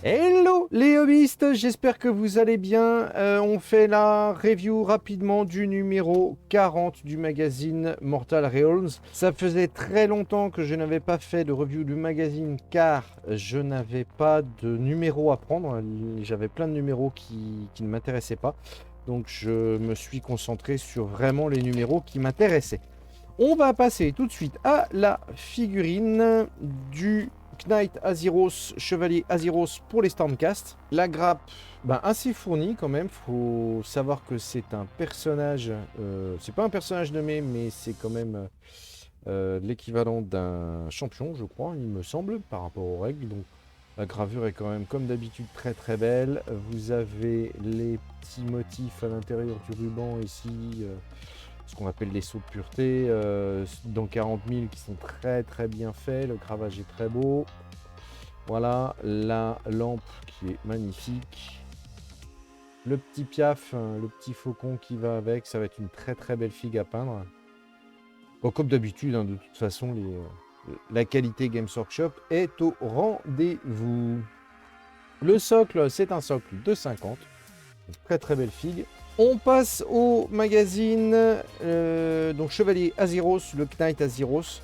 Hello les hobbyistes, j'espère que vous allez bien. On fait la review rapidement du numéro 40 du magazine Mortal Realms. Ça faisait très longtemps que je n'avais pas fait de review du magazine car je n'avais pas de numéro à prendre. J'avais plein de numéros qui ne m'intéressaient pas. Donc je me suis concentré sur vraiment les numéros qui m'intéressaient. On va passer tout de suite à la figurine du Knight Azyros, Chevalier Azyros pour les Stormcast. La grappe, assez fournie quand même. Faut savoir que c'est un personnage, c'est pas un personnage nommé, mais c'est quand même l'équivalent d'un champion, je crois, il me semble, par rapport aux règles. Donc la gravure est quand même, comme d'habitude, très très belle. Vous avez les petits motifs à l'intérieur du ruban ici. Ce qu'on appelle les sauts de pureté, dans 40 000 qui sont très très bien faits, le gravage est très beau. Voilà, la lampe qui est magnifique. Le petit piaf, le petit faucon qui va avec, ça va être une très très belle figue à peindre. Bon, comme d'habitude, de toute façon, la qualité Games Workshop est au rendez-vous. Le socle, c'est un socle de 50. Une très très belle figue. On passe au magazine, donc Chevalier Azyros, le Knight Azyros,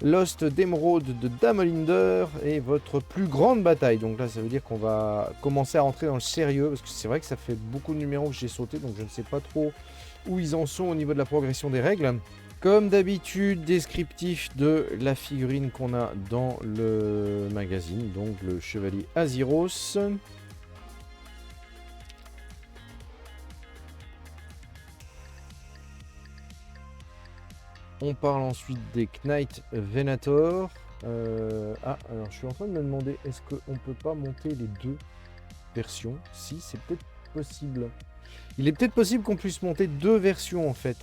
Lost d'Emeraude de Damolinder et votre plus grande bataille. Donc là, ça veut dire qu'on va commencer à rentrer dans le sérieux, parce que c'est vrai que ça fait beaucoup de numéros que j'ai sauté, donc je ne sais pas trop où ils en sont au niveau de la progression des règles. Comme d'habitude, descriptif de la figurine qu'on a dans le magazine, donc le Chevalier Azyros. On parle ensuite des Knight Venator. Alors je suis en train de me demander, est-ce qu'on peut pas monter les deux versions? Si, c'est peut-être possible. Il est peut-être possible qu'on puisse monter deux versions en fait.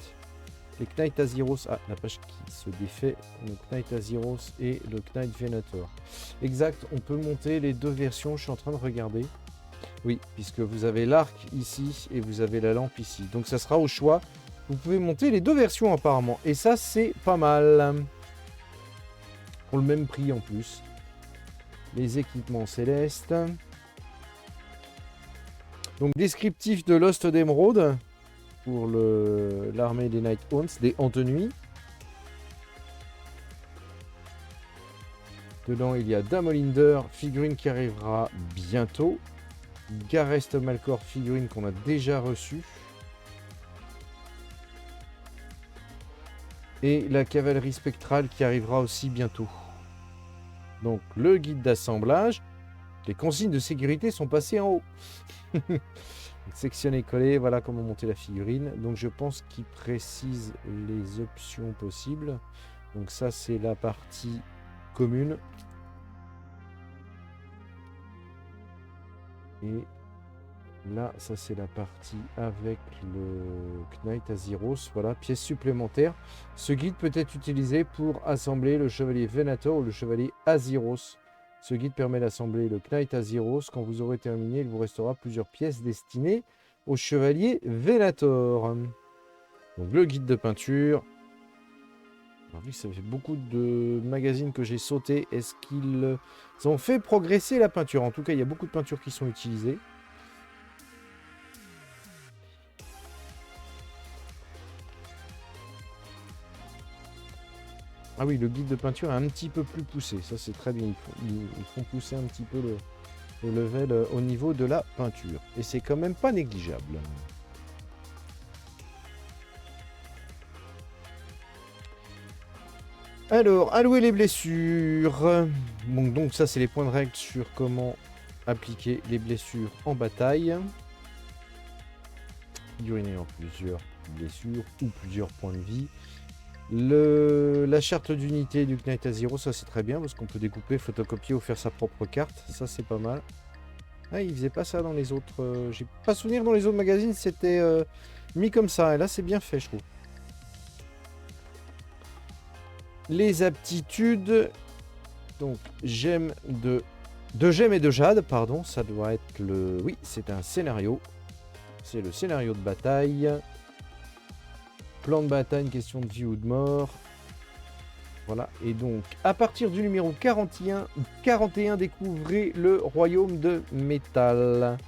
Les Knight Azyros. Ah, la page qui se défait. Le Knight Azyros et le Knight Venator. Exact, on peut monter les deux versions. Je suis en train de regarder. Oui, puisque vous avez l'arc ici et vous avez la lampe ici. Donc ça sera au choix. Vous pouvez monter les deux versions apparemment. Et ça, c'est pas mal. Pour le même prix en plus. Les équipements célestes. Donc descriptif de Lost d'Emeraude. Pour l'armée des Night Haunts, des Hantes-Nuits. Dedans, il y a Damolinder, figurine qui arrivera bientôt. Garest Malkor, figurine qu'on a déjà reçue. Et la cavalerie spectrale qui arrivera aussi bientôt. Donc le guide d'assemblage. Les consignes de sécurité sont passées en haut. Sectionner, coller, voilà comment monter la figurine. Donc je pense qu'il précise les options possibles. Donc ça c'est la partie commune. Et là, ça c'est la partie avec le Knight Azyros. Voilà, pièce supplémentaire. Ce guide peut être utilisé pour assembler le chevalier Venator ou le chevalier Azyros. Ce guide permet d'assembler le Knight Azyros. Quand vous aurez terminé, il vous restera plusieurs pièces destinées au chevalier Venator. Donc le guide de peinture. Alors, vu que ça fait beaucoup de magazines que j'ai sauté, est-ce qu'ils ont fait progresser la peinture? En tout cas, il y a beaucoup de peintures qui sont utilisées. Ah oui, le guide de peinture est un petit peu plus poussé. Ça, c'est très bien. Ils font pousser un petit peu le level au niveau de la peinture. Et c'est quand même pas négligeable. Alors, allouer les blessures. Bon, donc ça, c'est les points de règle sur comment appliquer les blessures en bataille. Figuriner en plusieurs blessures ou plusieurs points de vie. La charte d'unité du Knight Azyros, ça c'est très bien parce qu'on peut découper, photocopier ou faire sa propre carte. Ça c'est pas mal. Ah, il faisait pas ça dans les autres. J'ai pas souvenir dans les autres magazines, c'était mis comme ça. Et là c'est bien fait, je trouve. Les aptitudes. Donc, gemmes de gemmes et de jade, pardon. Ça doit être le. Oui, c'est un scénario. C'est le scénario de bataille. Plan de bataille, une question de vie ou de mort. Voilà, et donc à partir du numéro 41, découvrez le royaume de métal.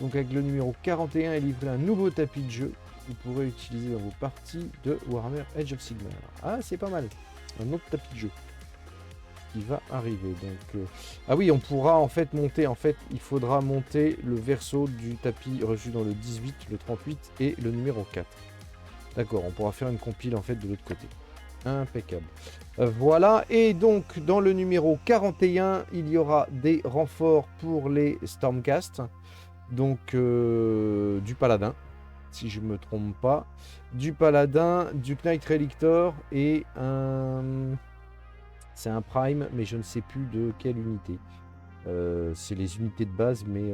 Donc avec le numéro 41 est livré un nouveau tapis de jeu que vous pourrez utiliser dans vos parties de Warhammer Age of Sigmar. Ah, c'est pas mal. Un autre tapis de jeu qui va arriver. Donc, ah oui, on pourra en fait monter. En fait, il faudra monter le verso du tapis reçu dans le 18, le 38 et le numéro 4. D'accord, on pourra faire une compile en fait de l'autre côté. Impeccable. Voilà, et donc dans le numéro 41, il y aura des renforts pour les Stormcast. Donc du Paladin, si je ne me trompe pas. Du Paladin, du Knight Relictor et un... C'est un Prime, mais je ne sais plus de quelle unité. C'est les unités de base, mais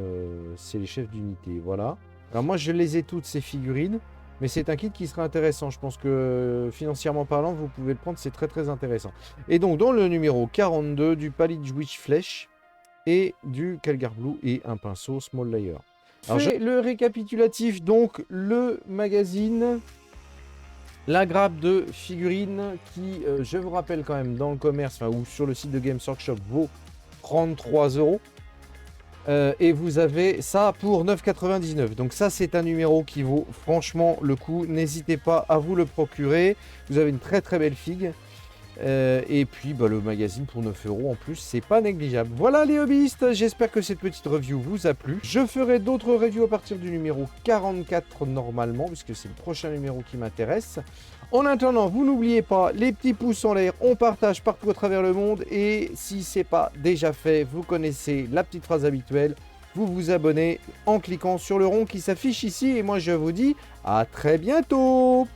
c'est les chefs d'unité, voilà. Alors moi, je les ai toutes, ces figurines. Mais c'est un kit qui sera intéressant. Je pense que financièrement parlant, vous pouvez le prendre. C'est très très intéressant. Et donc dans le numéro 42, du Pallid Witch Flèche et du Calgar Blue et un pinceau Small Layer. Alors j'ai le récapitulatif. Donc le magazine, la grappe de figurines qui, je vous rappelle quand même, dans le commerce ou sur le site de Games Workshop vaut 33 €. Et vous avez ça pour 9,99 €. Donc ça, c'est un numéro qui vaut franchement le coup. N'hésitez pas à vous le procurer. Vous avez une très très belle figue. Et puis le magazine pour 9 € en plus, c'est pas négligeable. Voilà les hobbyistes, j'espère que cette petite review vous a plu. Je ferai d'autres reviews à partir du numéro 44 normalement, puisque c'est le prochain numéro qui m'intéresse. En attendant, vous n'oubliez pas, les petits pouces en l'air, on partage partout à travers le monde. Et si c'est pas déjà fait, vous connaissez la petite phrase habituelle. Vous vous abonnez en cliquant sur le rond qui s'affiche ici. Et moi je vous dis à très bientôt.